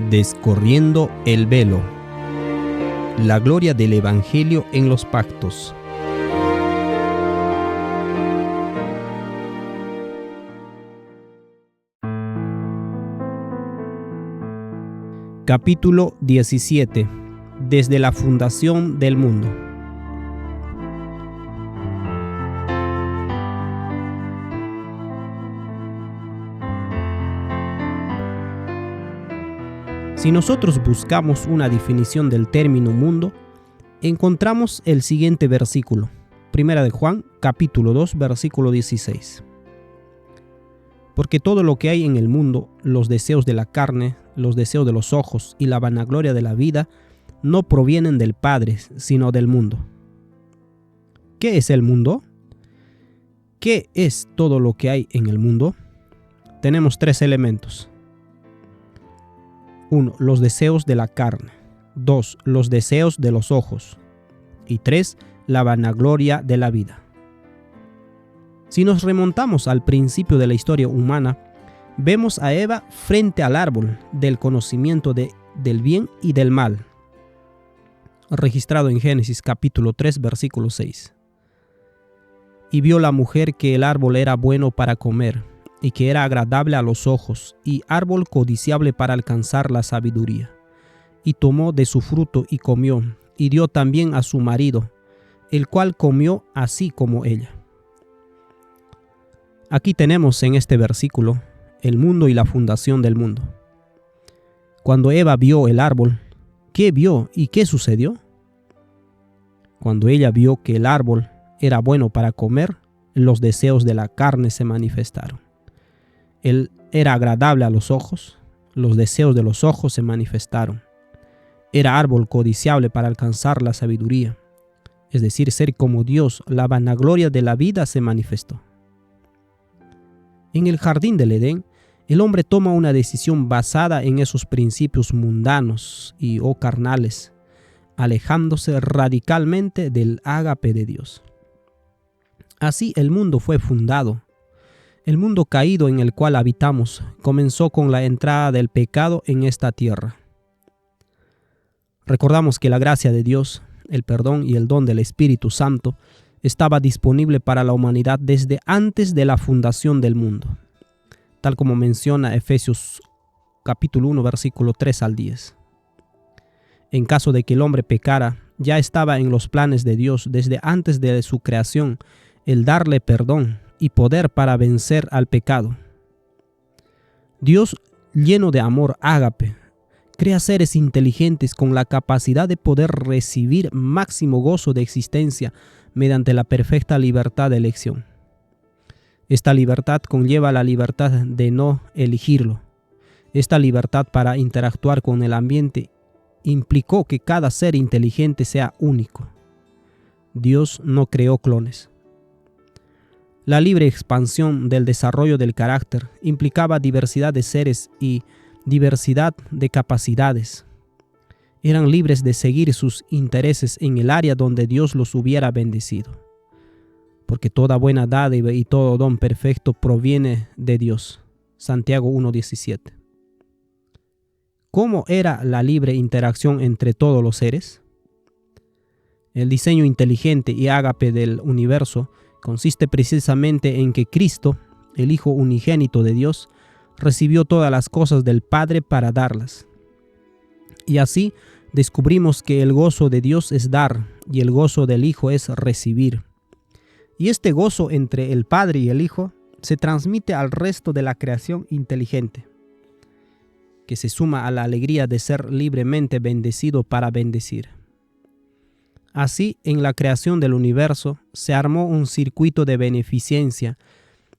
Descorriendo el velo. La gloria del Evangelio en los pactos. Capítulo 17. Desde la fundación del mundo. Si nosotros buscamos una definición del término mundo, encontramos el siguiente versículo, 1 de Juan, capítulo 2, versículo 16. Porque todo lo que hay en el mundo, los deseos de la carne, los deseos de los ojos y la vanagloria de la vida, no provienen del Padre, sino del mundo. ¿Qué es el mundo? ¿Qué es todo lo que hay en el mundo? Tenemos tres elementos. 1. Los deseos de la carne. 2. Los deseos de los ojos. Y 3. La vanagloria de la vida. Si nos remontamos al principio de la historia humana, vemos a Eva frente al árbol del conocimiento del bien y del mal, registrado en Génesis capítulo 3, versículo 6. Y vio la mujer que el árbol era bueno para comer, y que era agradable a los ojos, y árbol codiciable para alcanzar la sabiduría. Y tomó de su fruto y comió, y dio también a su marido, el cual comió así como ella. Aquí tenemos en este versículo el mundo y la fundación del mundo. Cuando Eva vio el árbol, ¿qué vio y qué sucedió? Cuando ella vio que el árbol era bueno para comer, los deseos de la carne se manifestaron. Él era agradable a los ojos, los deseos de los ojos se manifestaron. Era árbol codiciable para alcanzar la sabiduría, es decir, ser como Dios, la vanagloria de la vida se manifestó. En el jardín del Edén, el hombre toma una decisión basada en esos principios mundanos o carnales, alejándose radicalmente del ágape de Dios. Así el mundo fue fundado. El mundo caído en el cual habitamos comenzó con la entrada del pecado en esta tierra. Recordamos que la gracia de Dios, el perdón y el don del Espíritu Santo estaba disponible para la humanidad desde antes de la fundación del mundo, tal como menciona Efesios capítulo 1, versículo 3 al 10. En caso de que el hombre pecara, ya estaba en los planes de Dios desde antes de su creación el darle perdón y poder para vencer al pecado. Dios, lleno de amor ágape, crea seres inteligentes con la capacidad de poder recibir máximo gozo de existencia mediante la perfecta libertad de elección. Esta libertad conlleva la libertad de no elegirlo. Esta libertad para interactuar con el ambiente implicó que cada ser inteligente sea único. Dios no creó clones. La libre expansión del desarrollo del carácter implicaba diversidad de seres y diversidad de capacidades. Eran libres de seguir sus intereses en el área donde Dios los hubiera bendecido, porque toda buena dádiva y todo don perfecto proviene de Dios. Santiago 1:17. ¿Cómo era la libre interacción entre todos los seres? El diseño inteligente y ágape del universo consiste precisamente en que Cristo, el Hijo unigénito de Dios, recibió todas las cosas del Padre para darlas. Y así descubrimos que el gozo de Dios es dar y el gozo del Hijo es recibir. Y este gozo entre el Padre y el Hijo se transmite al resto de la creación inteligente, que se suma a la alegría de ser libremente bendecido para bendecir. Así, en la creación del universo se armó un circuito de beneficencia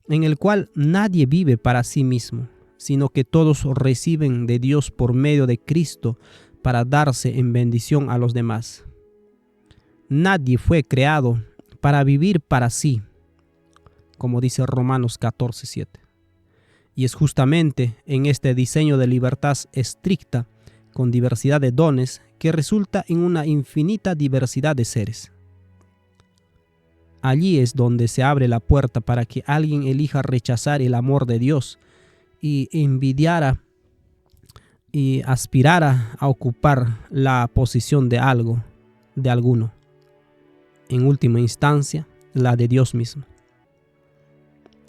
en el cual nadie vive para sí mismo, sino que todos reciben de Dios por medio de Cristo para darse en bendición a los demás. Nadie fue creado para vivir para sí, como dice Romanos 14:7. Y es justamente en este diseño de libertad estricta, con diversidad de dones, que resulta en una infinita diversidad de seres. Allí es donde se abre la puerta para que alguien elija rechazar el amor de Dios y envidiara y aspirara a ocupar la posición de algo, de alguno. En última instancia, la de Dios mismo.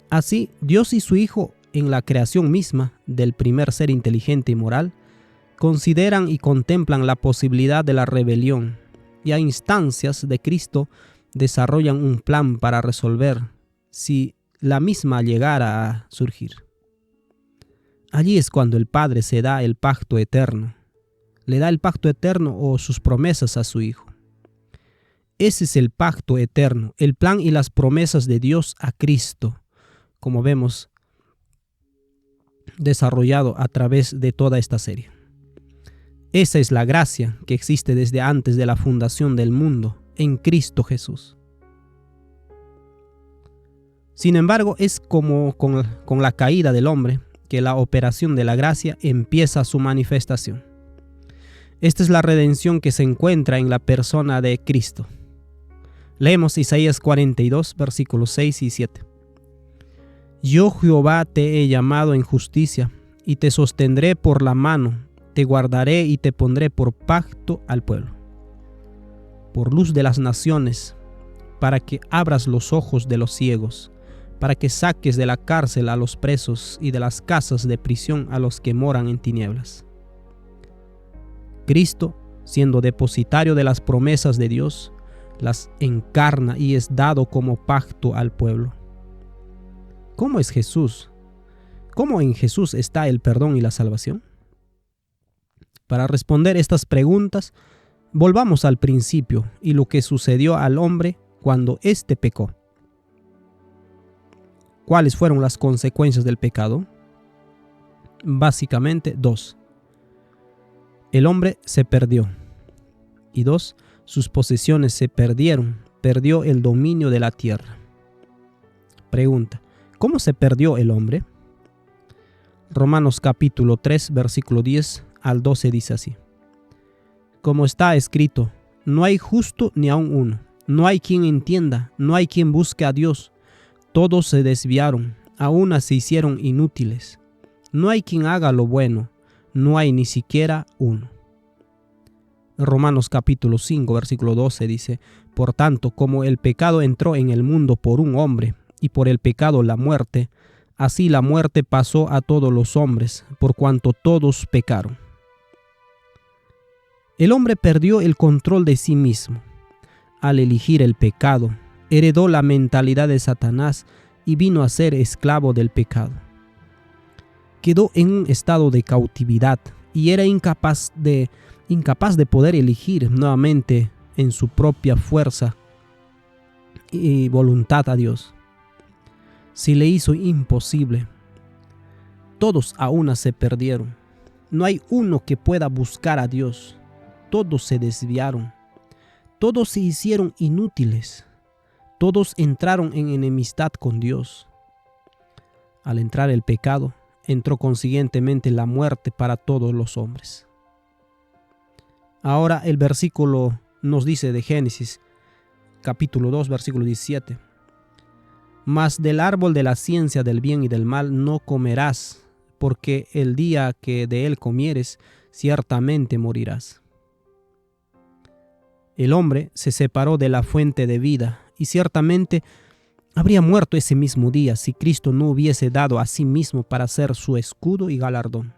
Así, Dios y su Hijo, en la creación misma del primer ser inteligente y moral, consideran y contemplan la posibilidad de la rebelión y a instancias de Cristo desarrollan un plan para resolver si la misma llegara a surgir. Allí es cuando el Padre se da el pacto eterno, le da el pacto eterno o sus promesas a su Hijo. Ese es el pacto eterno, el plan y las promesas de Dios a Cristo, como vemos desarrollado a través de toda esta serie. Esa es la gracia que existe desde antes de la fundación del mundo en Cristo Jesús. Sin embargo, es como con la caída del hombre que la operación de la gracia empieza su manifestación. Esta es la redención que se encuentra en la persona de Cristo. Leemos Isaías 42, versículos 6 y 7. Yo, Jehová, te he llamado en justicia, y te sostendré por la mano, te guardaré y te pondré por pacto al pueblo, por luz de las naciones, para que abras los ojos de los ciegos, para que saques de la cárcel a los presos y de las casas de prisión a los que moran en tinieblas. Cristo, siendo depositario de las promesas de Dios, las encarna y es dado como pacto al pueblo. ¿Cómo es Jesús? ¿Cómo en Jesús está el perdón y la salvación? Para responder estas preguntas, volvamos al principio y lo que sucedió al hombre cuando éste pecó. ¿Cuáles fueron las consecuencias del pecado? Básicamente dos. El hombre se perdió. Y dos, sus posesiones se perdieron. Perdió el dominio de la tierra. Pregunta: ¿cómo se perdió el hombre? Romanos capítulo 3, versículo 10 al 12 dice así: como está escrito, no hay justo ni aun uno, no hay quien entienda, no hay quien busque a Dios. Todos se desviaron, a una se hicieron inútiles. No hay quien haga lo bueno, no hay ni siquiera uno. Romanos capítulo 5, versículo 12 dice: por tanto, como el pecado entró en el mundo por un hombre, y por el pecado la muerte, así la muerte pasó a todos los hombres, por cuanto todos pecaron. El hombre perdió el control de sí mismo. Al elegir el pecado, heredó la mentalidad de Satanás y vino a ser esclavo del pecado. Quedó en un estado de cautividad y era incapaz de poder elegir nuevamente en su propia fuerza y voluntad a Dios. Se le hizo imposible. Todos a una se perdieron. No hay uno que pueda buscar a Dios. Todos se desviaron. Todos se hicieron inútiles. Todos entraron en enemistad con Dios. Al entrar el pecado, entró consiguientemente la muerte para todos los hombres. Ahora el versículo nos dice de Génesis, capítulo 2, versículo 17. Mas del árbol de la ciencia del bien y del mal no comerás, porque el día que de él comieres, ciertamente morirás. El hombre se separó de la fuente de vida y ciertamente habría muerto ese mismo día si Cristo no hubiese dado a sí mismo para ser su escudo y galardón.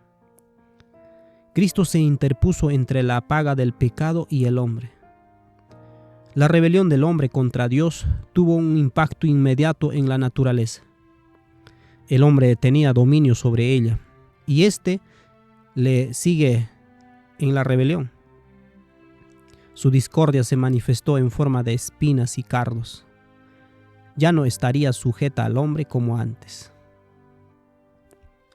Cristo se interpuso entre la paga del pecado y el hombre. La rebelión del hombre contra Dios tuvo un impacto inmediato en la naturaleza. El hombre tenía dominio sobre ella y éste le sigue en la rebelión. Su discordia se manifestó en forma de espinas y cardos. Ya no estaría sujeta al hombre como antes.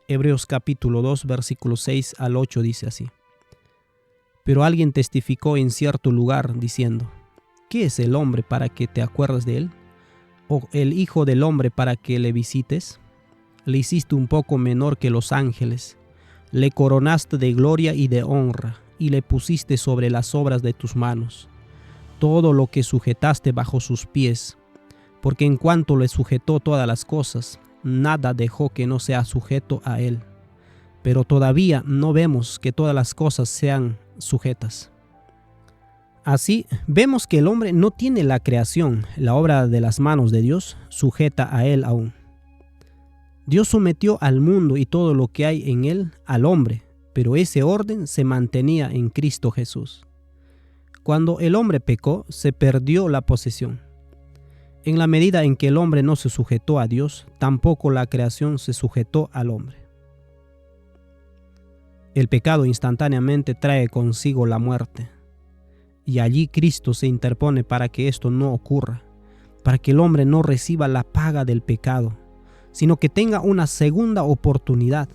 Hebreos capítulo 2, versículos 6 al 8 dice así: pero alguien testificó en cierto lugar diciendo: ¿qué es el hombre para que te acuerdes de él? ¿O el hijo del hombre para que le visites? Le hiciste un poco menor que los ángeles, le coronaste de gloria y de honra, y le pusiste sobre las obras de tus manos, todo lo que sujetaste bajo sus pies, porque en cuanto le sujetó todas las cosas, nada dejó que no sea sujeto a él. pero todavía no vemos que todas las cosas sean sujetas. Así, vemos que el hombre no tiene la creación, la obra de las manos de Dios, sujeta a él aún. Dios sometió al mundo y todo lo que hay en él al hombre, pero ese orden se mantenía en Cristo Jesús. Cuando el hombre pecó, se perdió la posesión. En la medida en que el hombre no se sujetó a Dios, tampoco la creación se sujetó al hombre. El pecado instantáneamente trae consigo la muerte. Y allí Cristo se interpone para que esto no ocurra, para que el hombre no reciba la paga del pecado, sino que tenga una segunda oportunidad.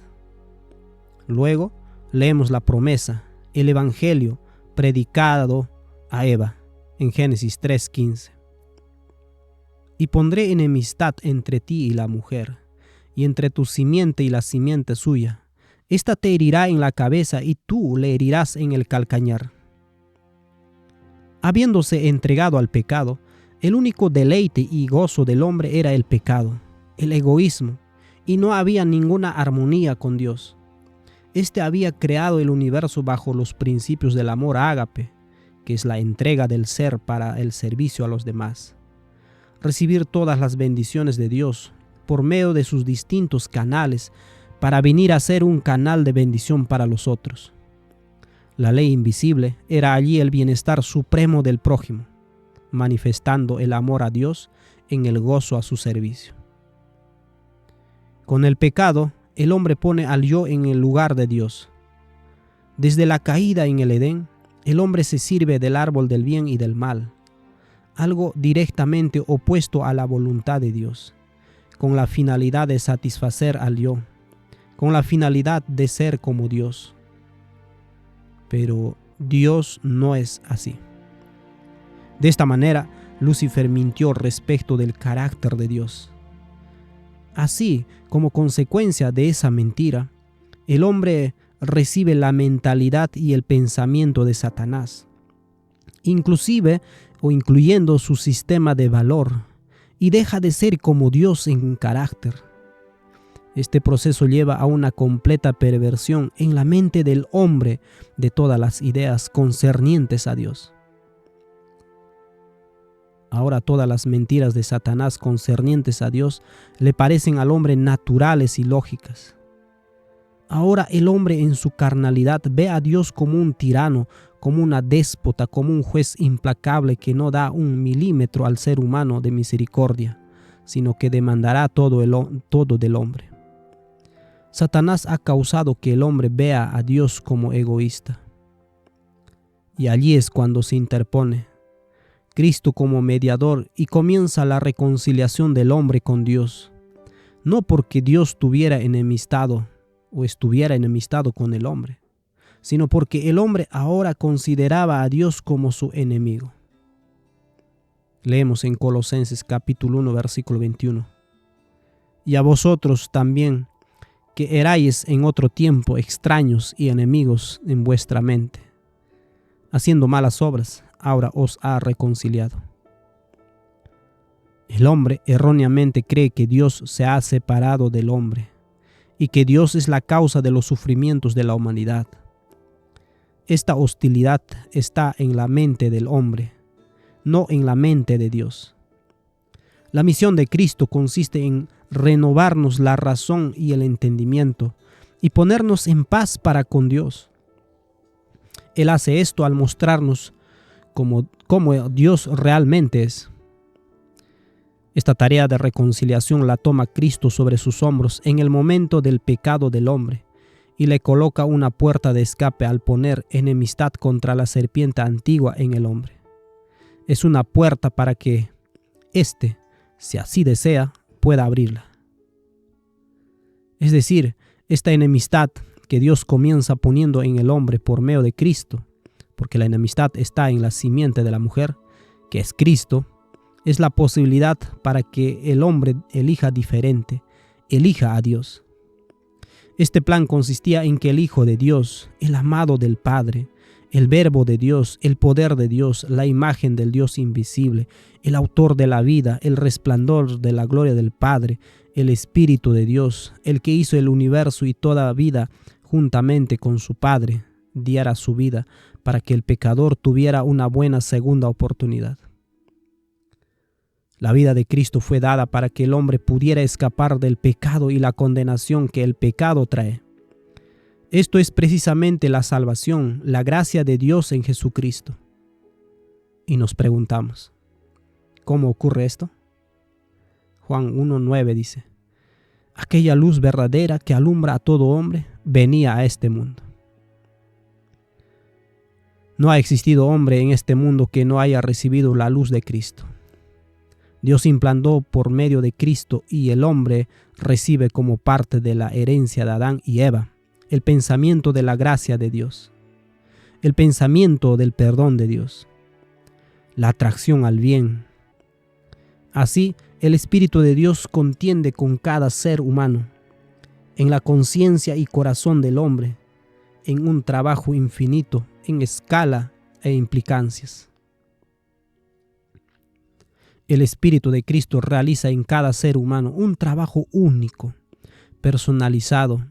Luego leemos la promesa, el evangelio predicado a Eva en Génesis 3:15. Y pondré enemistad entre ti y la mujer, y entre tu simiente y la simiente suya. Esta te herirá en la cabeza y tú le herirás en el calcañar. Habiéndose entregado al pecado, el único deleite y gozo del hombre era el pecado, el egoísmo, y no había ninguna armonía con Dios. Este había creado el universo bajo los principios del amor ágape, que es la entrega del ser para el servicio a los demás. Recibir todas las bendiciones de Dios por medio de sus distintos canales para venir a ser un canal de bendición para los otros. La ley invisible era allí el bienestar supremo del prójimo, manifestando el amor a Dios en el gozo a su servicio. Con el pecado, el hombre pone al yo en el lugar de Dios. Desde la caída en el Edén, el hombre se sirve del árbol del bien y del mal, algo directamente opuesto a la voluntad de Dios, con la finalidad de satisfacer al yo, con la finalidad de ser como Dios. Pero Dios no es así. De esta manera, Lucifer mintió respecto del carácter de Dios. Así, como consecuencia de esa mentira, el hombre recibe la mentalidad y el pensamiento de Satanás, inclusive o incluyendo su sistema de valor, y deja de ser como Dios en carácter. Este proceso lleva a una completa perversión en la mente del hombre de todas las ideas concernientes a Dios. Ahora todas las mentiras de Satanás concernientes a Dios le parecen al hombre naturales y lógicas. Ahora el hombre en su carnalidad ve a Dios como un tirano, como una déspota, como un juez implacable que no da un milímetro al ser humano de misericordia, sino que demandará todo del hombre. Satanás ha causado que el hombre vea a Dios como egoísta. Y allí es cuando se interpone Cristo como mediador y comienza la reconciliación del hombre con Dios, no porque Dios tuviera enemistado o estuviera enemistado con el hombre, sino porque el hombre ahora consideraba a Dios como su enemigo. Leemos en Colosenses capítulo 1, versículo 21. Y a vosotros también, que erais en otro tiempo extraños y enemigos en vuestra mente, haciendo malas obras, ahora os ha reconciliado. El hombre erróneamente cree que Dios se ha separado del hombre y que Dios es la causa de los sufrimientos de la humanidad. Esta hostilidad está en la mente del hombre, no en la mente de Dios. La misión de Cristo consiste en renovarnos la razón y el entendimiento y ponernos en paz para con Dios. Él hace esto al mostrarnos cómo Dios realmente es. Esta tarea de reconciliación la toma Cristo sobre sus hombros en el momento del pecado del hombre y le coloca una puerta de escape al poner enemistad contra la serpiente antigua en el hombre. Es una puerta para que éste, si así desea, pueda abrirla. Es decir, esta enemistad que Dios comienza poniendo en el hombre por medio de Cristo, porque la enemistad está en la simiente de la mujer, que es Cristo, es la posibilidad para que el hombre elija diferente, elija a Dios. Este plan consistía en que el Hijo de Dios, el amado del Padre, el Verbo de Dios, el poder de Dios, la imagen del Dios invisible, el autor de la vida, el resplandor de la gloria del Padre, el Espíritu de Dios, el que hizo el universo y toda vida, juntamente con su Padre, diera su vida para que el pecador tuviera una buena segunda oportunidad. La vida de Cristo fue dada para que el hombre pudiera escapar del pecado y la condenación que el pecado trae. Esto es precisamente la salvación, la gracia de Dios en Jesucristo. Y nos preguntamos, ¿cómo ocurre esto? Juan 1:9 dice: aquella luz verdadera que alumbra a todo hombre venía a este mundo. No ha existido hombre en este mundo que no haya recibido la luz de Cristo. Dios implantó por medio de Cristo y el hombre recibe como parte de la herencia de Adán y Eva el pensamiento de la gracia de Dios, el pensamiento del perdón de Dios, la atracción al bien. Así, el Espíritu de Dios contiende con cada ser humano, en la conciencia y corazón del hombre, en un trabajo infinito, en escala e implicancias. El Espíritu de Cristo realiza en cada ser humano un trabajo único, personalizado,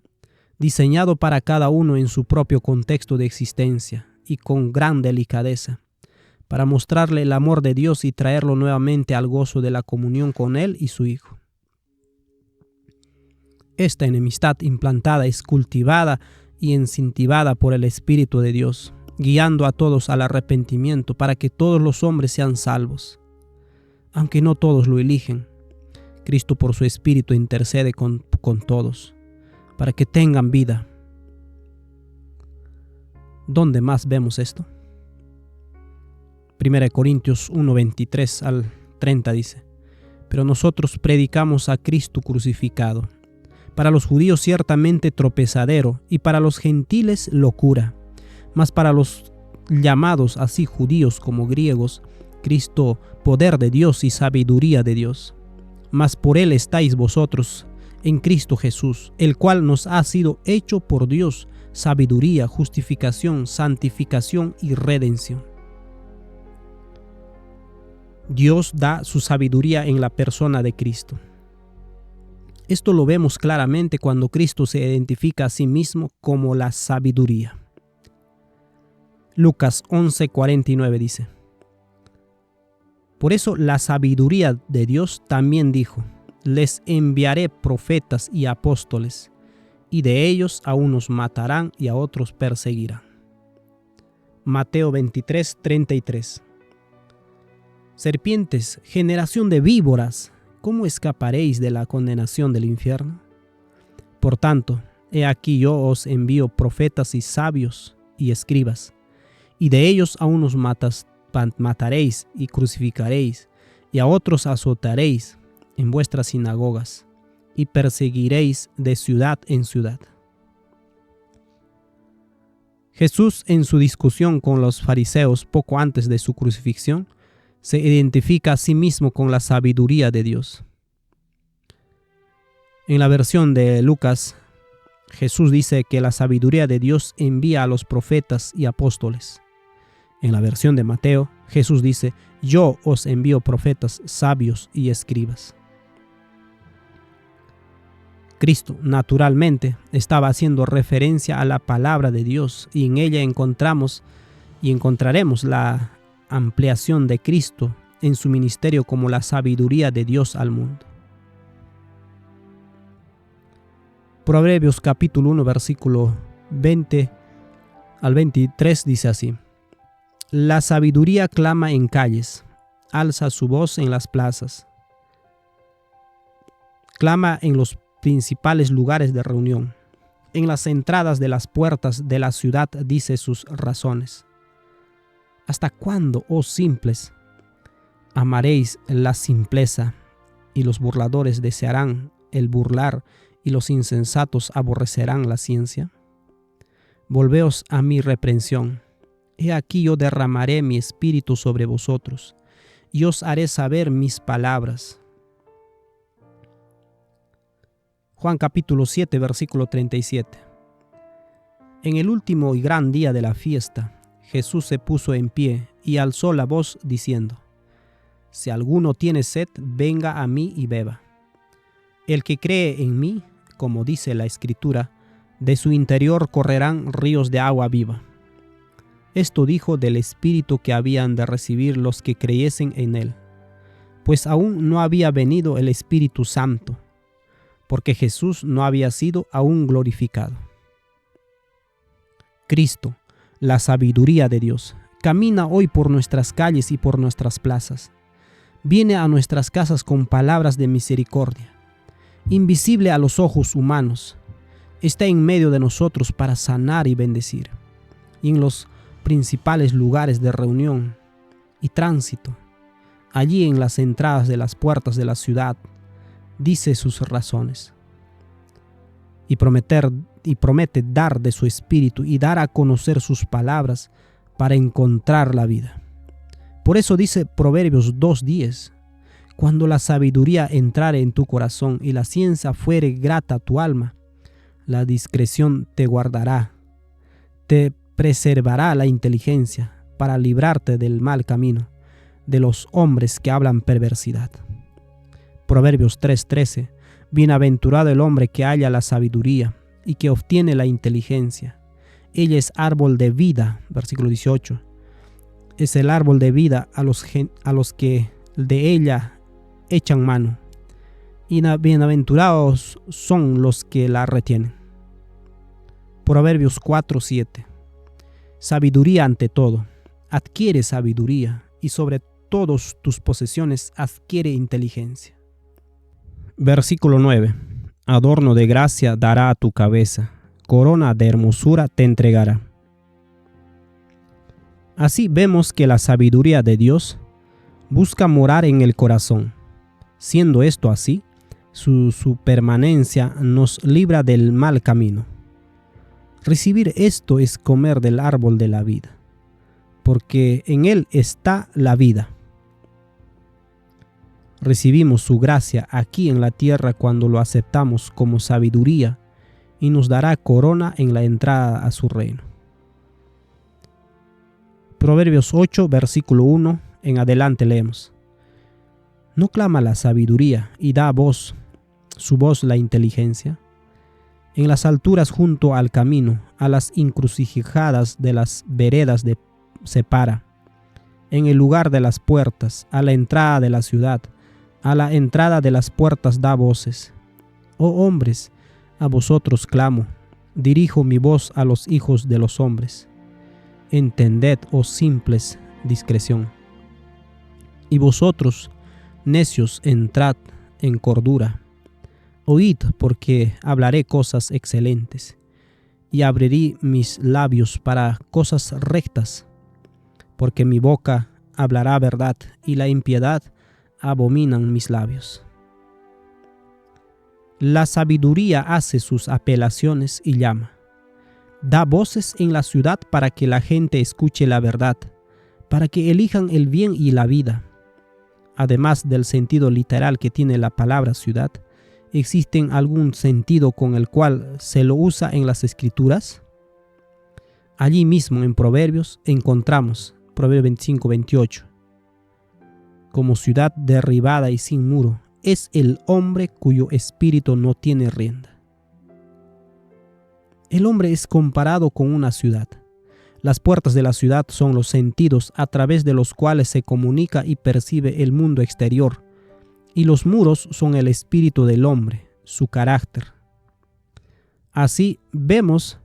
diseñado para cada uno en su propio contexto de existencia y con gran delicadeza, para mostrarle el amor de Dios y traerlo nuevamente al gozo de la comunión con Él y su Hijo. Esta enemistad implantada es cultivada y incentivada por el Espíritu de Dios, guiando a todos al arrepentimiento para que todos los hombres sean salvos. Aunque no todos lo eligen, Cristo por su Espíritu intercede con todos, para que tengan vida. ¿Dónde más vemos esto? 1 Corintios 1:23 al 30 dice: pero nosotros predicamos a Cristo crucificado, para los judíos ciertamente tropezadero y para los gentiles locura, mas para los llamados así judíos como griegos, Cristo poder de Dios y sabiduría de Dios. Mas por Él estáis vosotros en Cristo Jesús, el cual nos ha sido hecho por Dios sabiduría, justificación, santificación y redención. Dios da su sabiduría en la persona de Cristo. Esto lo vemos claramente cuando Cristo se identifica a sí mismo como la sabiduría. Lucas 11:49 dice: por eso la sabiduría de Dios también dijo: les enviaré profetas y apóstoles, y de ellos a unos matarán y a otros perseguirán. Mateo 23:33. Serpientes, generación de víboras, ¿cómo escaparéis de la condenación del infierno? Por tanto, he aquí yo os envío profetas y sabios y escribas, y de ellos a unos mataréis y crucificaréis, y a otros azotaréis en vuestras sinagogas, y perseguiréis de ciudad en ciudad. Jesús, en su discusión con los fariseos poco antes de su crucifixión, se identifica a sí mismo con la sabiduría de Dios. En la versión de Lucas, Jesús dice que la sabiduría de Dios envía a los profetas y apóstoles. En la versión de Mateo, Jesús dice: yo os envío profetas, sabios y escribas. Cristo, naturalmente, estaba haciendo referencia a la palabra de Dios, y en ella encontramos y encontraremos la ampliación de Cristo en su ministerio como la sabiduría de Dios al mundo. Proverbios capítulo 1, versículo 20 al 23 dice así: la sabiduría clama en calles, alza su voz en las plazas, clama en los principales lugares de reunión, en las entradas de las puertas de la ciudad dice sus razones. ¿Hasta cuándo, oh simples, amaréis la simpleza, y los burladores desearán el burlar, y los insensatos aborrecerán la ciencia? Volveos a mi reprensión. He aquí yo derramaré mi espíritu sobre vosotros, y os haré saber mis palabras. Juan capítulo 7, versículo 37. En el último y gran día de la fiesta, Jesús se puso en pie y alzó la voz diciendo: si alguno tiene sed, venga a mí y beba. El que cree en mí, como dice la Escritura, De su interior correrán ríos de agua viva. Esto dijo del Espíritu que habían de recibir los que creyesen en él, pues aún no había venido el Espíritu Santo, porque Jesús no había sido aún glorificado. Cristo, la sabiduría de Dios, camina hoy por nuestras calles y por nuestras plazas. Viene a nuestras casas con palabras de misericordia. Invisible a los ojos humanos, está en medio de nosotros para sanar y bendecir. Y en los principales lugares de reunión y tránsito, allí en las entradas de las puertas de la ciudad, dice sus razones. Y promete dar de su espíritu y dar a conocer sus palabras para encontrar la vida. Por eso dice Proverbios 2:10, cuando la sabiduría entrare en tu corazón y la ciencia fuere grata a tu alma, la discreción te guardará, te preservará la inteligencia para librarte del mal camino, de los hombres que hablan perversidad. Proverbios 3:13, bienaventurado el hombre que halla la sabiduría y que obtiene la inteligencia. Ella es árbol de vida, versículo 18. Es el árbol de vida a los que de ella echan mano, y bienaventurados son los que la retienen. Proverbios 4:7. Sabiduría ante todo, adquiere sabiduría, y sobre todas tus posesiones adquiere inteligencia. Versículo 9. Adorno de gracia dará a tu cabeza, corona de hermosura te entregará. Así vemos que la sabiduría de Dios busca morar en el corazón. Siendo esto así, su permanencia nos libra del mal camino. Recibir esto es comer del árbol de la vida, porque en él está la vida. Recibimos su gracia aquí en la tierra cuando lo aceptamos como sabiduría y nos dará corona en la entrada a su reino. Proverbios 8, versículo 1 en adelante leemos. ¿No clama la sabiduría y da su voz la inteligencia? En las alturas junto al camino, a las encrucijadas de las veredas se para. En el lugar de las puertas, a la entrada de la ciudad, a la entrada de las puertas da voces. Oh hombres, a vosotros clamo, dirijo mi voz a los hijos de los hombres. Entended, oh simples, discreción. Y vosotros, necios, entrad en cordura. Oíd, porque hablaré cosas excelentes, y abriré mis labios para cosas rectas, porque mi boca hablará verdad, y la impiedad abominan mis labios. La sabiduría hace sus apelaciones y llama. Da voces en la ciudad para que la gente escuche la verdad, para que elijan el bien y la vida. Además del sentido literal que tiene la palabra ciudad, ¿existe algún sentido con el cual se lo usa en las Escrituras? Allí mismo en Proverbios encontramos, Proverbios 25:28. Como ciudad derribada y sin muro, es el hombre cuyo espíritu no tiene rienda. El hombre es comparado con una ciudad. Las puertas de la ciudad son los sentidos a través de los cuales se comunica y percibe el mundo exterior, y los muros son el espíritu del hombre, su carácter. Así vemos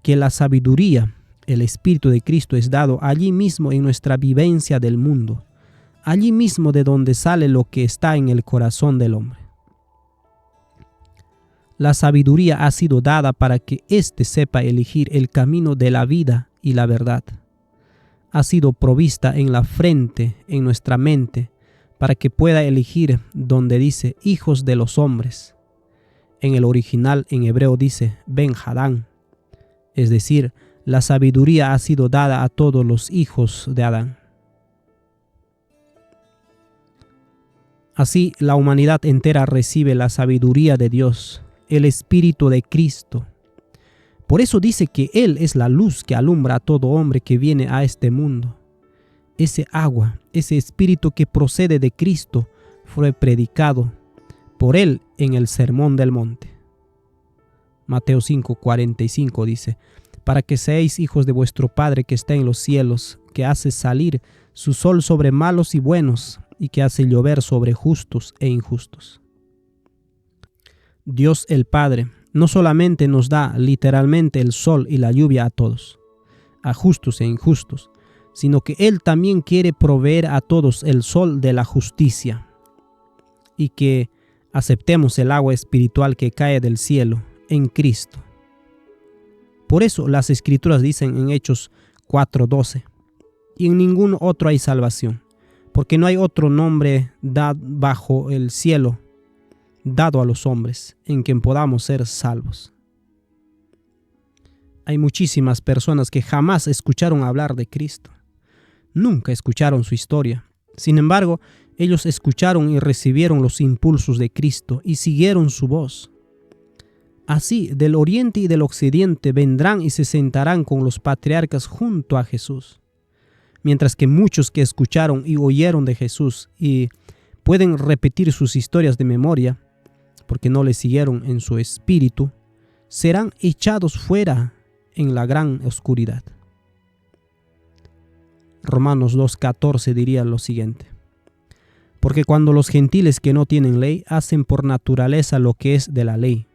que la sabiduría, el espíritu de Cristo, es dado allí mismo en nuestra vivencia del mundo, allí mismo de donde sale lo que está en el corazón del hombre. La sabiduría ha sido dada para que éste sepa elegir el camino de la vida y la verdad. Ha sido provista en la frente, en nuestra mente, para que pueda elegir donde dice hijos de los hombres. En el original en hebreo dice Ben Hadán, es decir, la sabiduría ha sido dada a todos los hijos de Adán. Así, la humanidad entera recibe la sabiduría de Dios, el Espíritu de Cristo. Por eso dice que Él es la luz que alumbra a todo hombre que viene a este mundo. Ese agua, ese Espíritu que procede de Cristo, fue predicado por Él en el Sermón del Monte. Mateo 5:45 dice: para que seáis hijos de vuestro Padre que está en los cielos, que hace salir su sol sobre malos y buenos, y que hace llover sobre justos e injustos. Dios el Padre no solamente nos da literalmente el sol y la lluvia a todos, a justos e injustos, sino que Él también quiere proveer a todos el sol de la justicia, y que aceptemos el agua espiritual que cae del cielo en Cristo. Por eso las Escrituras dicen en Hechos 4:12: y en ningún otro hay salvación, porque no hay otro nombre dado bajo el cielo dado a los hombres en quien podamos ser salvos. Hay muchísimas personas que jamás escucharon hablar de Cristo. Nunca escucharon su historia. Sin embargo, ellos escucharon y recibieron los impulsos de Cristo y siguieron su voz. Así, del oriente y del occidente vendrán y se sentarán con los patriarcas junto a Jesús. Mientras que muchos que escucharon y oyeron de Jesús y pueden repetir sus historias de memoria, porque no le siguieron en su espíritu, serán echados fuera en la gran oscuridad. Romanos 2:14 diría lo siguiente: porque cuando los gentiles que no tienen ley hacen por naturaleza lo que es de la ley,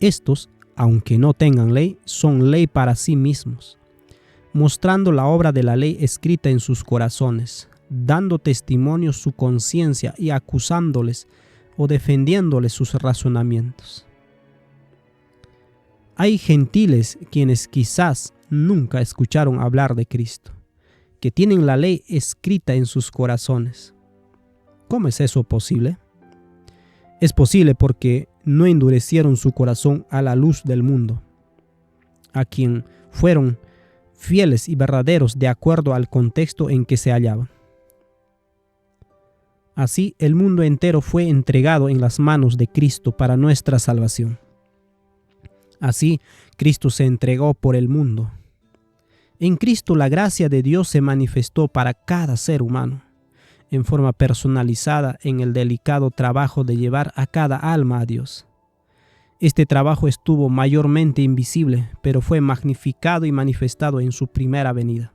estos, aunque no tengan ley, son ley para sí mismos, mostrando la obra de la ley escrita en sus corazones, dando testimonio su conciencia y acusándoles o defendiéndoles sus razonamientos. Hay gentiles quienes quizás nunca escucharon hablar de Cristo, que tienen la ley escrita en sus corazones. ¿Cómo es eso posible? Es posible porque no endurecieron su corazón a la luz del mundo, a quien fueron fieles y verdaderos de acuerdo al contexto en que se hallaban. Así, el mundo entero fue entregado en las manos de Cristo para nuestra salvación. Así, Cristo se entregó por el mundo. En Cristo la gracia de Dios se manifestó para cada ser humano, en forma personalizada en el delicado trabajo de llevar a cada alma a Dios. Este trabajo estuvo mayormente invisible, pero fue magnificado y manifestado en su primera venida.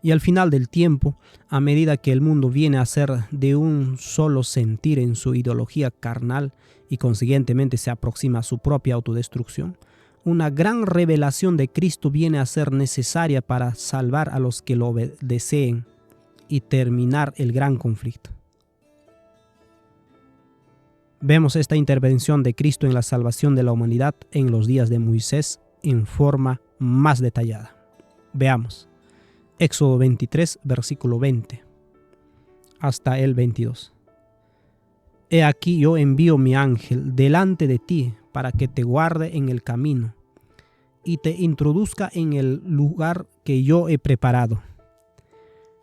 Y al final del tiempo, a medida que el mundo viene a ser de un solo sentir en su ideología carnal y consiguientemente se aproxima a su propia autodestrucción, una gran revelación de Cristo viene a ser necesaria para salvar a los que lo deseen y terminar el gran conflicto. Vemos esta intervención de Cristo en la salvación de la humanidad en los días de Moisés en forma más detallada. Veamos. Éxodo 23, versículo 20, hasta el 22. He aquí yo envío mi ángel delante de ti para que te guarde en el camino y te introduzca en el lugar que yo he preparado.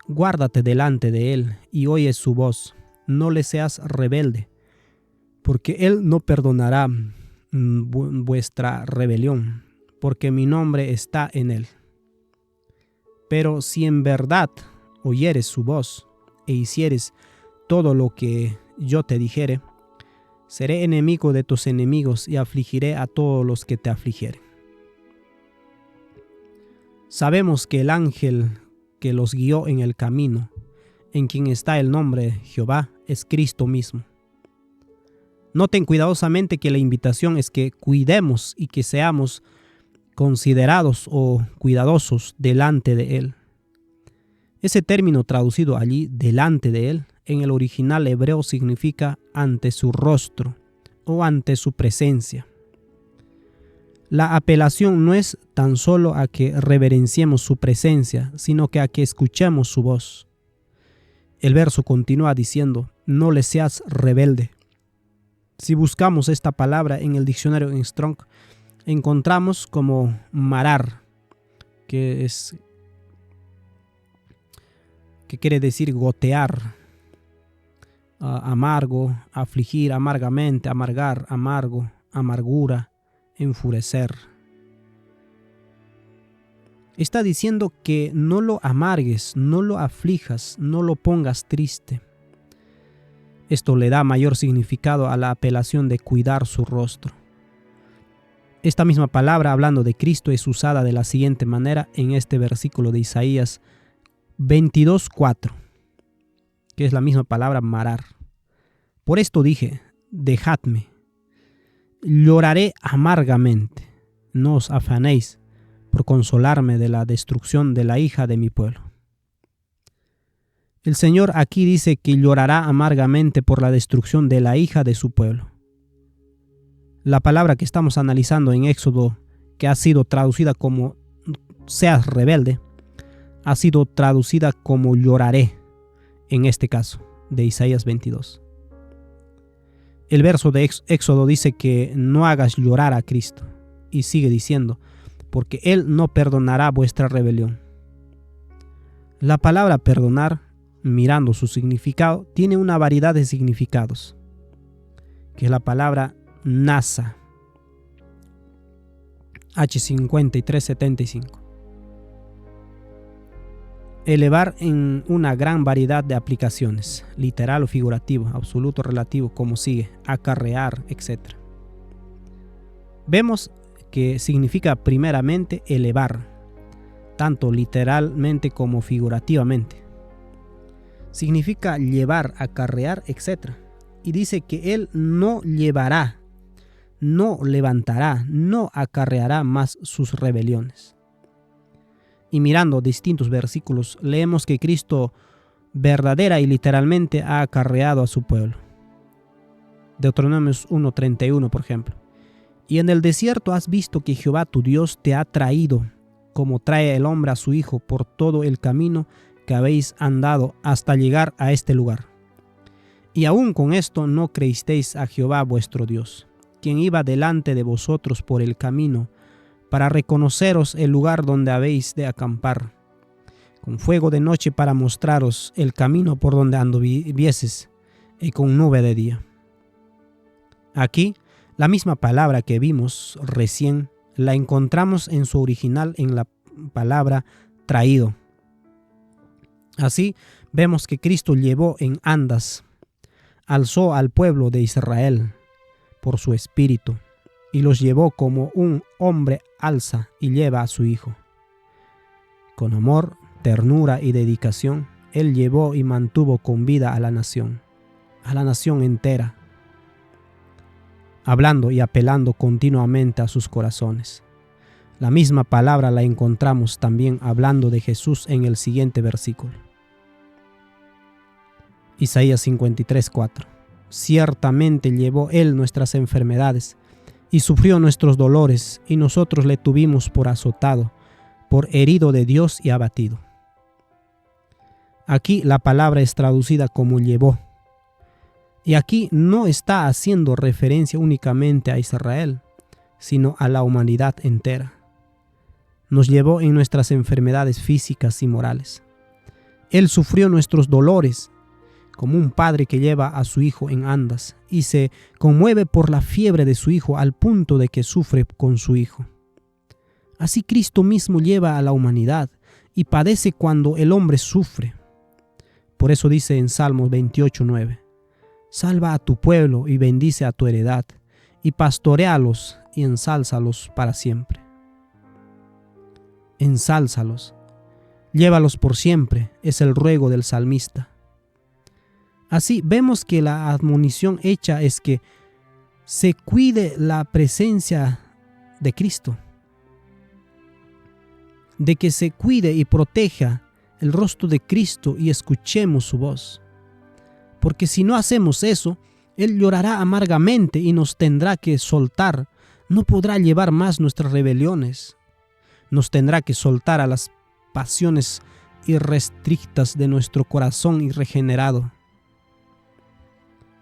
Guárdate delante de él y oye su voz, no le seas rebelde, porque él no perdonará vuestra rebelión, porque mi nombre está en él. Pero si en verdad oyeres su voz e hicieres todo lo que yo te dijere, seré enemigo de tus enemigos y afligiré a todos los que te afligieren. Sabemos que el ángel que los guió en el camino, en quien está el nombre de Jehová, es Cristo mismo. Noten cuidadosamente que la invitación es que cuidemos y que seamos considerados o cuidadosos delante de Él. Ese término traducido allí, delante de Él, en el original hebreo significa ante su rostro o ante su presencia. La apelación no es tan solo a que reverenciemos su presencia, sino que a que escuchemos su voz. El verso continúa diciendo, no le seas rebelde. Si buscamos esta palabra en el diccionario en Strong, encontramos como marar, que quiere decir gotear, amargo, afligir, amargamente, amargar, amargo, amargura, enfurecer. Está diciendo que no lo amargues, no lo aflijas, no lo pongas triste. Esto le da mayor significado a la apelación de cuidar su rostro. Esta misma palabra hablando de Cristo es usada de la siguiente manera en este versículo de Isaías 22:4, que es la misma palabra marar. Por esto dije, dejadme, lloraré amargamente, no os afanéis por consolarme de la destrucción de la hija de mi pueblo. El Señor aquí dice que llorará amargamente por la destrucción de la hija de su pueblo. La palabra que estamos analizando en Éxodo, que ha sido traducida como seas rebelde, ha sido traducida como lloraré, en este caso, de Isaías 22. El verso de Éxodo dice que no hagas llorar a Cristo, y sigue diciendo, porque Él no perdonará vuestra rebelión. La palabra perdonar, mirando su significado, tiene una variedad de significados, que es la palabra nasa, H5375. Elevar en una gran variedad de aplicaciones, literal o figurativo, absoluto, relativo, como sigue, acarrear, etc. Vemos que significa primeramente elevar, tanto literalmente como figurativamente. Significa llevar, acarrear, etc. Y dice que Él no llevará, no levantará, no acarreará más sus rebeliones. Y mirando distintos versículos, leemos que Cristo verdadera y literalmente ha acarreado a su pueblo. Deuteronomios 1:31, por ejemplo. Y en el desierto has visto que Jehová tu Dios te ha traído, como trae el hombre a su hijo, por todo el camino que habéis andado hasta llegar a este lugar. Y aún con esto no creísteis a Jehová vuestro Dios, quien iba delante de vosotros por el camino, para reconoceros el lugar donde habéis de acampar, con fuego de noche para mostraros el camino por donde anduvieses, y con nube de día. Aquí, la misma palabra que vimos recién, la encontramos en su original en la palabra traído. Así, vemos que Cristo llevó en andas, alzó al pueblo de Israel por su espíritu, y los llevó como un hombre alza y lleva a su hijo. Con amor, ternura y dedicación, Él llevó y mantuvo con vida a la nación entera, hablando y apelando continuamente a sus corazones. La misma palabra la encontramos también hablando de Jesús en el siguiente versículo. Isaías 53:4. Ciertamente llevó Él nuestras enfermedades y sufrió nuestros dolores, y nosotros le tuvimos por azotado, por herido de Dios y abatido. Aquí la palabra es traducida como llevó. Y aquí no está haciendo referencia únicamente a Israel, sino a la humanidad entera. Nos llevó en nuestras enfermedades físicas y morales. Él sufrió nuestros dolores, como un padre que lleva a su hijo en andas y se conmueve por la fiebre de su hijo al punto de que sufre con su hijo. Así Cristo mismo lleva a la humanidad y padece cuando el hombre sufre. Por eso dice en Salmos 28:9, salva a tu pueblo y bendice a tu heredad, y pastoréalos y ensálzalos para siempre. Ensálzalos, llévalos por siempre, es el ruego del salmista. Así vemos que la admonición hecha es que se cuide la presencia de Cristo, de que se cuide y proteja el rostro de Cristo y escuchemos su voz. Porque si no hacemos eso, Él llorará amargamente y nos tendrá que soltar. No podrá llevar más nuestras rebeliones. Nos tendrá que soltar a las pasiones irrestrictas de nuestro corazón irregenerado.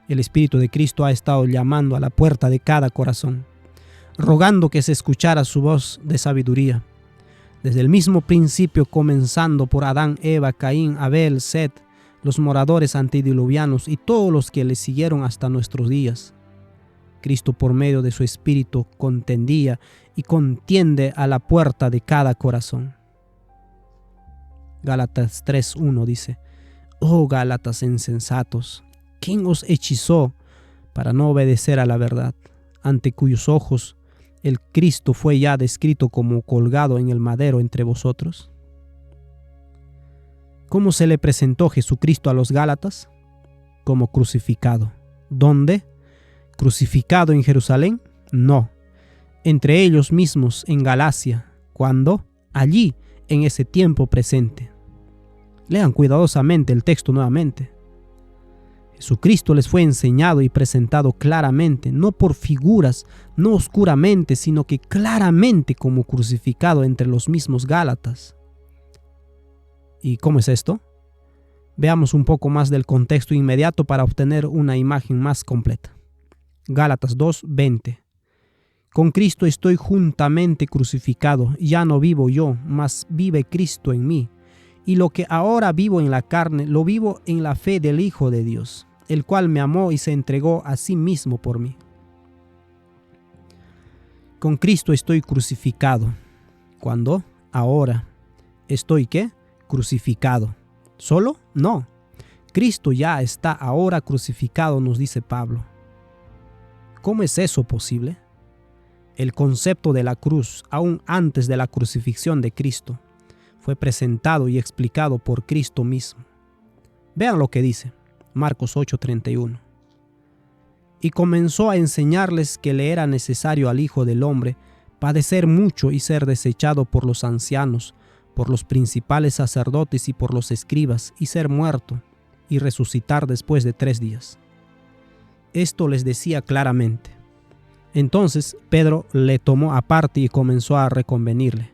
El Espíritu de Cristo ha estado llamando a la puerta de cada corazón, rogando que se escuchara su voz de sabiduría. Desde el mismo principio, comenzando por Adán, Eva, Caín, Abel, Set, los moradores antediluvianos y todos los que le siguieron hasta nuestros días. Cristo, por medio de su Espíritu, contendía y contiende a la puerta de cada corazón. Gálatas 3:1 dice, oh Gálatas insensatos, ¿quién os hechizó para no obedecer a la verdad, ante cuyos ojos el Cristo fue ya descrito como colgado en el madero entre vosotros? ¿Cómo se le presentó Jesucristo a los Gálatas? Como crucificado. ¿Dónde? ¿Crucificado en Jerusalén? No. Entre ellos mismos en Galacia. ¿Cuándo? Allí, en ese tiempo presente. Lean cuidadosamente el texto nuevamente. Jesucristo les fue enseñado y presentado claramente, no por figuras, no oscuramente, sino que claramente como crucificado entre los mismos Gálatas. ¿Y cómo es esto? Veamos un poco más del contexto inmediato para obtener una imagen más completa. Gálatas 2:20. Con Cristo estoy juntamente crucificado, ya no vivo yo, mas vive Cristo en mí. Y lo que ahora vivo en la carne, lo vivo en la fe del Hijo de Dios, el cual me amó y se entregó a sí mismo por mí. Con Cristo estoy crucificado. ¿Cuándo? Ahora. ¿Estoy qué? Crucificado. ¿Solo? No. Cristo ya está ahora crucificado, nos dice Pablo. ¿Cómo es eso posible? El concepto de la cruz, aún antes de la crucifixión de Cristo, fue presentado y explicado por Cristo mismo. Vean lo que dice Marcos 8:31. Y comenzó a enseñarles que le era necesario al Hijo del Hombre padecer mucho y ser desechado por los ancianos, por los principales sacerdotes y por los escribas, y ser muerto, y resucitar después de 3 días. Esto les decía claramente. Entonces Pedro le tomó aparte y comenzó a reconvenirle.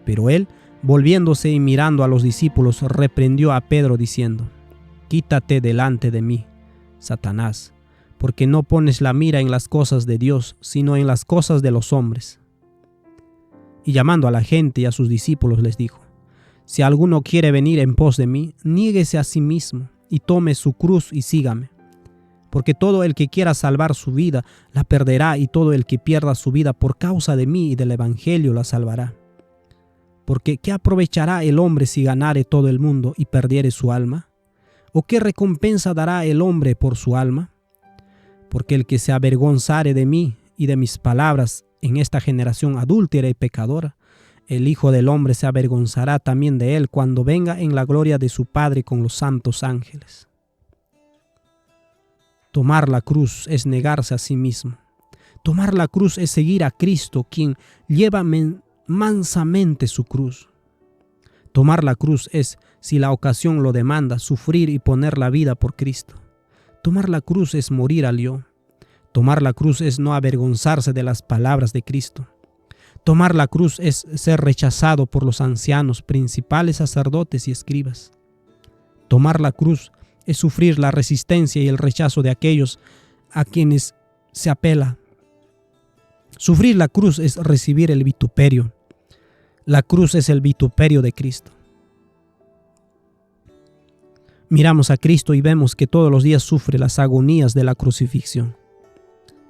Pero él, volviéndose y mirando a los discípulos, reprendió a Pedro diciendo: Quítate delante de mí, Satanás, porque no pones la mira en las cosas de Dios, sino en las cosas de los hombres. Y llamando a la gente y a sus discípulos les dijo: Si alguno quiere venir en pos de mí, niéguese a sí mismo y tome su cruz y sígame. Porque todo el que quiera salvar su vida la perderá, y todo el que pierda su vida por causa de mí y del evangelio la salvará. Porque ¿qué aprovechará el hombre si ganare todo el mundo y perdiere su alma? ¿O qué recompensa dará el hombre por su alma? Porque el que se avergonzare de mí y de mis palabras en esta generación adúltera y pecadora, el Hijo del Hombre se avergonzará también de él cuando venga en la gloria de su Padre con los santos ángeles. Tomar la cruz es negarse a sí mismo. Tomar la cruz es seguir a Cristo, quien lleva mansamente su cruz. Tomar la cruz es, si la ocasión lo demanda, sufrir y poner la vida por Cristo. Tomar la cruz es morir al yo. Tomar la cruz es no avergonzarse de las palabras de Cristo. Tomar la cruz es ser rechazado por los ancianos, principales sacerdotes y escribas. Tomar la cruz es sufrir la resistencia y el rechazo de aquellos a quienes se apela. Sufrir la cruz es recibir el vituperio. La cruz es el vituperio de Cristo. Miramos a Cristo y vemos que todos los días sufre las agonías de la crucifixión.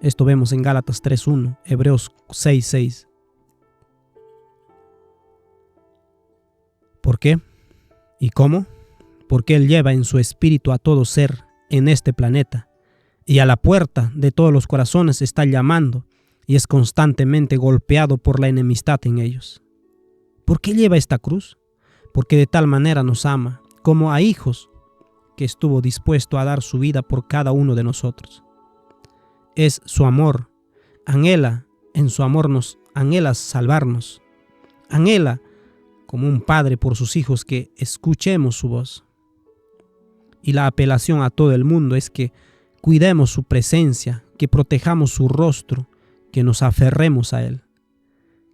Esto vemos en Gálatas 3:1, Hebreos 6:6. ¿Por qué? ¿Y cómo? Porque Él lleva en su espíritu a todo ser en este planeta, y a la puerta de todos los corazones está llamando y es constantemente golpeado por la enemistad en ellos. ¿Por qué lleva esta cruz? Porque de tal manera nos ama, como a hijos, que estuvo dispuesto a dar su vida por cada uno de nosotros. Es su amor, anhela, en su amor anhela salvarnos, anhela como un padre por sus hijos que escuchemos su voz. Y la apelación a todo el mundo es que cuidemos su presencia, que protejamos su rostro, que nos aferremos a Él.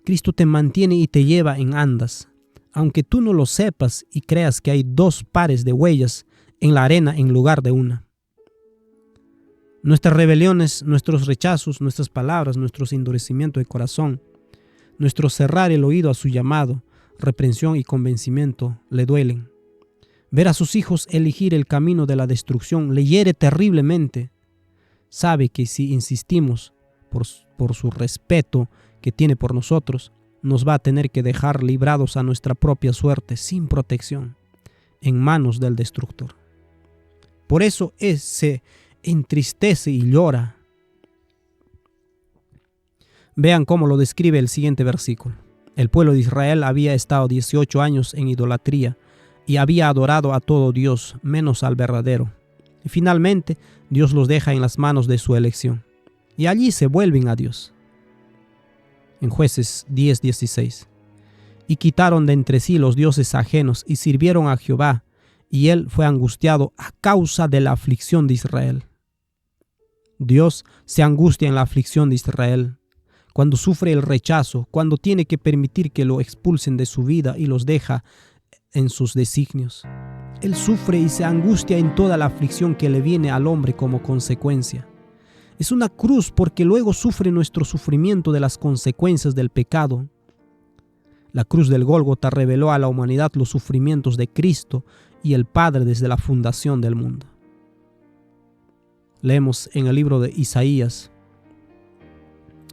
Cristo te mantiene y te lleva en andas, aunque tú no lo sepas y creas que hay 2 pares de huellas en la arena en lugar de una. Nuestras rebeliones, nuestros rechazos, nuestras palabras, nuestros endurecimientos de corazón, nuestro cerrar el oído a su llamado, reprensión y convencimiento le duelen. Ver a sus hijos elegir el camino de la destrucción le hiere terriblemente. Sabe que si insistimos por su respeto que tiene por nosotros, nos va a tener que dejar librados a nuestra propia suerte sin protección, en manos del destructor. Por eso se entristece y llora. Vean cómo lo describe el siguiente versículo. El pueblo de Israel había estado 18 años en idolatría y había adorado a todo Dios, menos al verdadero. Y finalmente, Dios los deja en las manos de su elección. Y allí se vuelven a Dios. En Jueces 10:16. Y quitaron de entre sí los dioses ajenos y sirvieron a Jehová, y él fue angustiado a causa de la aflicción de Israel. Dios se angustia en la aflicción de Israel, cuando sufre el rechazo, cuando tiene que permitir que lo expulsen de su vida y los deja en sus designios. Él sufre y se angustia en toda la aflicción que le viene al hombre como consecuencia. Es una cruz porque luego sufre nuestro sufrimiento de las consecuencias del pecado. La cruz del Gólgota reveló a la humanidad los sufrimientos de Cristo y el Padre desde la fundación del mundo. Leemos en el libro de Isaías,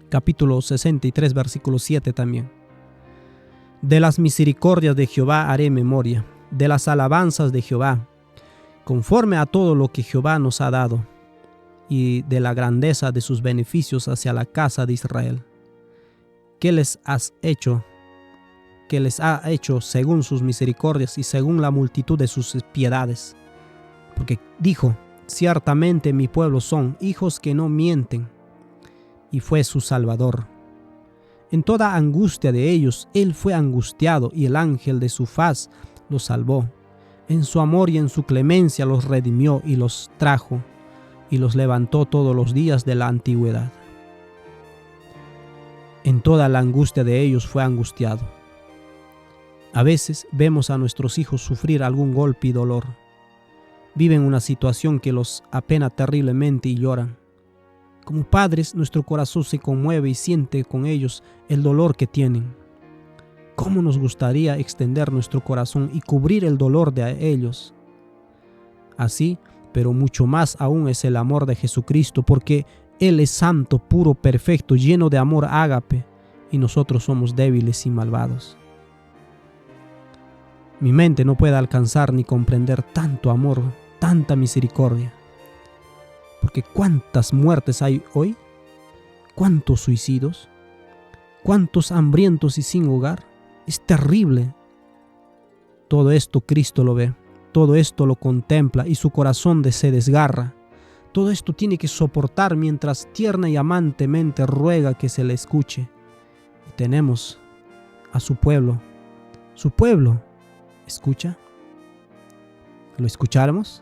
capítulo 63, versículo 7 también. De las misericordias de Jehová haré memoria, de las alabanzas de Jehová, conforme a todo lo que Jehová nos ha dado, y de la grandeza de sus beneficios hacia la casa de Israel. ¿Qué les has hecho? Que les ha hecho según sus misericordias y según la multitud de sus piedades. Porque dijo: ciertamente mi pueblo son hijos que no mienten, y fue su Salvador. En toda angustia de ellos, él fue angustiado, y el ángel de su faz los salvó. En su amor y en su clemencia los redimió y los trajo, y los levantó todos los días de la antigüedad. En toda la angustia de ellos fue angustiado. A veces vemos a nuestros hijos sufrir algún golpe y dolor. Viven una situación que los apena terriblemente y lloran. Como padres, nuestro corazón se conmueve y siente con ellos el dolor que tienen. ¿Cómo nos gustaría extender nuestro corazón y cubrir el dolor de ellos? Así, pero mucho más aún es el amor de Jesucristo, porque Él es santo, puro, perfecto, lleno de amor ágape, y nosotros somos débiles y malvados. Mi mente no puede alcanzar ni comprender tanto amor, tanta misericordia. Porque ¿cuántas muertes hay hoy? ¿Cuántos suicidios? ¿Cuántos hambrientos y sin hogar? Es terrible. Todo esto Cristo lo ve, todo esto lo contempla y su corazón se desgarra. Todo esto tiene que soportar mientras tierna y amantemente ruega que se le escuche. Y tenemos a su pueblo. Su pueblo escucha. ¿Lo escucharemos?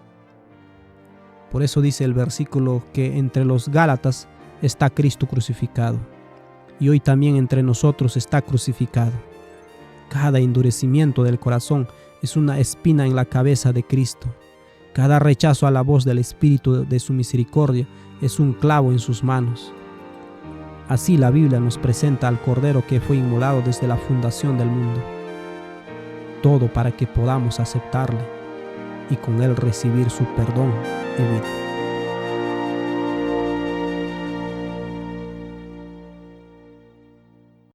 Por eso dice el versículo que entre los Gálatas está Cristo crucificado. Y hoy también entre nosotros está crucificado. Cada endurecimiento del corazón es una espina en la cabeza de Cristo. Cada rechazo a la voz del Espíritu de su misericordia es un clavo en sus manos. Así la Biblia nos presenta al Cordero que fue inmolado desde la fundación del mundo. Todo para que podamos aceptarle y con él recibir su perdón y vida.